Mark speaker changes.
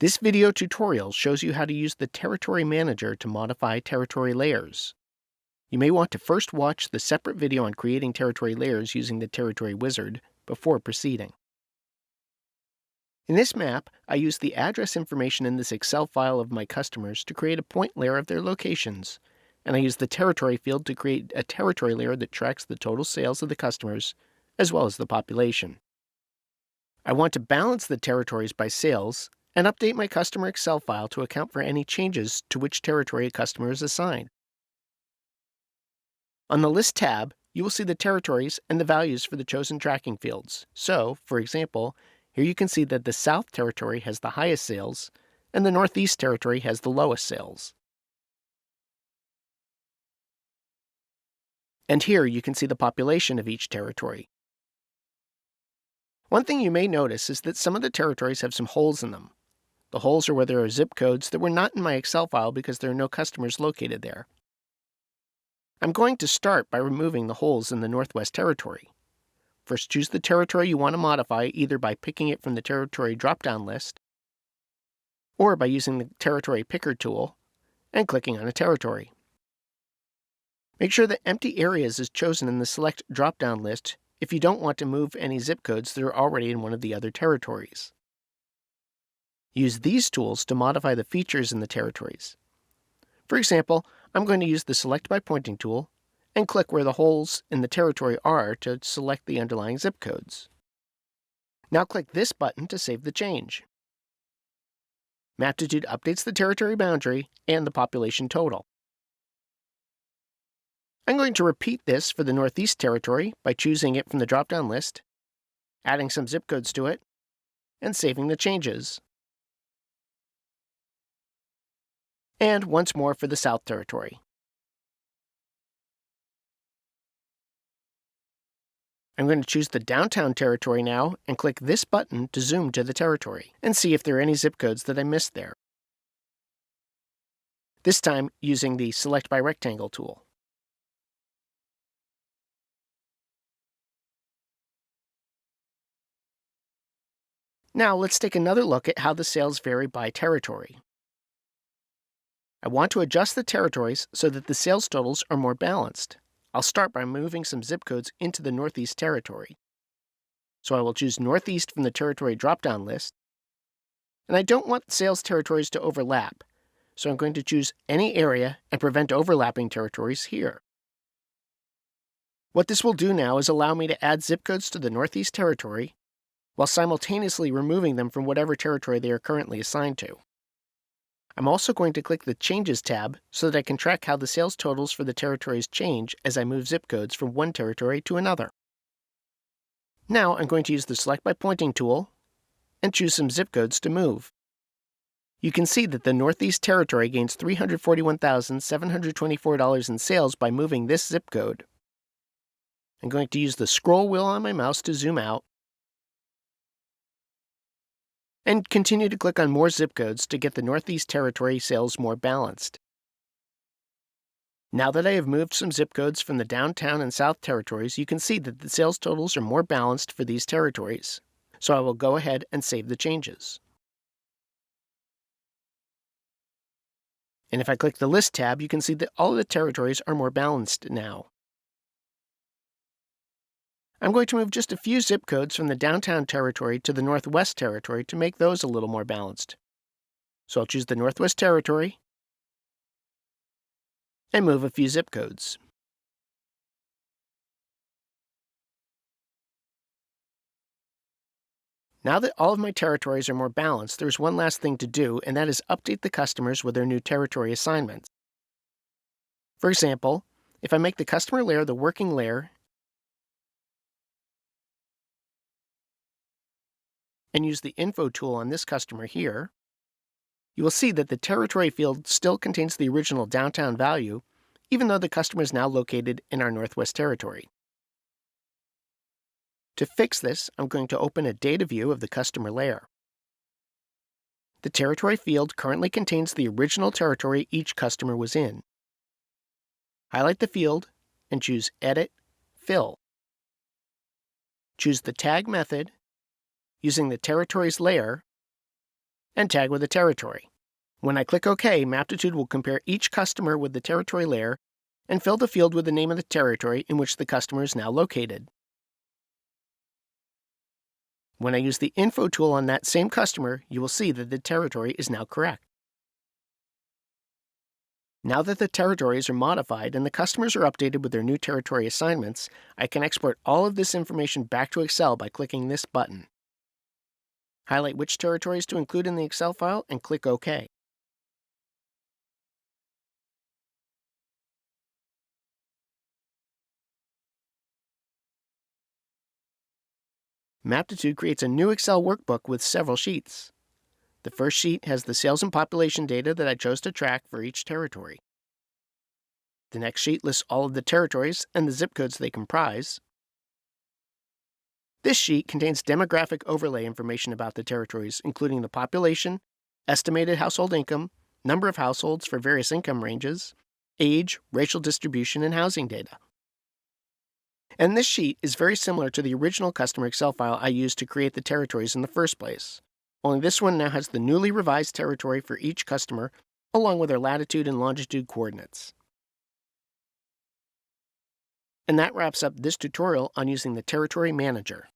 Speaker 1: This video tutorial shows you how to use the Territory Manager to modify territory layers. You may want to first watch the separate video on creating territory layers using the Territory Wizard before proceeding. In this map, I use the address information in this Excel file of my customers to create a point layer of their locations, and I use the territory field to create a territory layer that tracks the total sales of the customers as well as the population. I want to balance the territories by sales and update my customer Excel file to account for any changes to which territory a customer is assigned. On the List tab, you will see the territories and the values for the chosen tracking fields. So, for example, here you can see that the South Territory has the highest sales, and the Northeast Territory has the lowest sales. And here you can see the population of each territory. One thing you may notice is that some of the territories have some holes in them. The holes are where there are zip codes that were not in my Excel file because there are no customers located there. I'm going to start by removing the holes in the Northwest Territory. First, choose the territory you want to modify either by picking it from the Territory drop-down list or by using the Territory Picker tool and clicking on a territory. Make sure that Empty Areas is chosen in the Select drop-down list if you don't want to move any zip codes that are already in one of the other territories. Use these tools to modify the features in the territories. For example, I'm going to use the Select by Pointing tool and click where the holes in the territory are to select the underlying zip codes. Now click this button to save the change. Maptitude updates the territory boundary and the population total. I'm going to repeat this for the Northeast Territory by choosing it from the drop-down list, adding some zip codes to it, and saving the changes. And once more for the South Territory. I'm going to choose the Downtown Territory now and click this button to zoom to the territory and see if there are any zip codes that I missed there. This time using the Select by Rectangle tool. Now let's take another look at how the sales vary by territory. I want to adjust the territories so that the sales totals are more balanced. I'll start by moving some zip codes into the Northeast Territory. So I will choose Northeast from the Territory drop-down list. And I don't want sales territories to overlap, so I'm going to choose any area and prevent overlapping territories here. What this will do now is allow me to add zip codes to the Northeast Territory while simultaneously removing them from whatever territory they are currently assigned to. I'm also going to click the Changes tab so that I can track how the sales totals for the territories change as I move zip codes from one territory to another. Now I'm going to use the Select by Pointing tool and choose some zip codes to move. You can see that the Northeast Territory gains $341,724 in sales by moving this zip code. I'm going to use the scroll wheel on my mouse to zoom out and continue to click on more zip codes to get the Northeast Territory sales more balanced. Now that I have moved some zip codes from the Downtown and South Territories, you can see that the sales totals are more balanced for these territories. So I will go ahead and save the changes. And if I click the List tab, you can see that all of the territories are more balanced now. I'm going to move just a few zip codes from the Downtown Territory to the Northwest Territory to make those a little more balanced. So I'll choose the Northwest Territory and move a few zip codes. Now that all of my territories are more balanced, there's one last thing to do, and that is update the customers with their new territory assignments. For example, if I make the customer layer the working layer and use the Info tool on this customer here, you will see that the territory field still contains the original Downtown value, even though the customer is now located in our Northwest Territory. To fix this, I'm going to open a data view of the customer layer. The territory field currently contains the original territory each customer was in. Highlight the field and choose Edit, Fill. Choose the Tag method using the Territories layer and tag with a territory. When I click OK, Maptitude will compare each customer with the territory layer and fill the field with the name of the territory in which the customer is now located. When I use the Info tool on that same customer, you will see that the territory is now correct. Now that the territories are modified and the customers are updated with their new territory assignments, I can export all of this information back to Excel by clicking this button. Highlight which territories to include in the Excel file and click OK. Maptitude creates a new Excel workbook with several sheets. The first sheet has the sales and population data that I chose to track for each territory. The next sheet lists all of the territories and the zip codes they comprise. This sheet contains demographic overlay information about the territories, including the population, estimated household income, number of households for various income ranges, age, racial distribution, and housing data. And this sheet is very similar to the original customer Excel file I used to create the territories in the first place. Only this one now has the newly revised territory for each customer, along with their latitude and longitude coordinates. And that wraps up this tutorial on using the Territory Manager.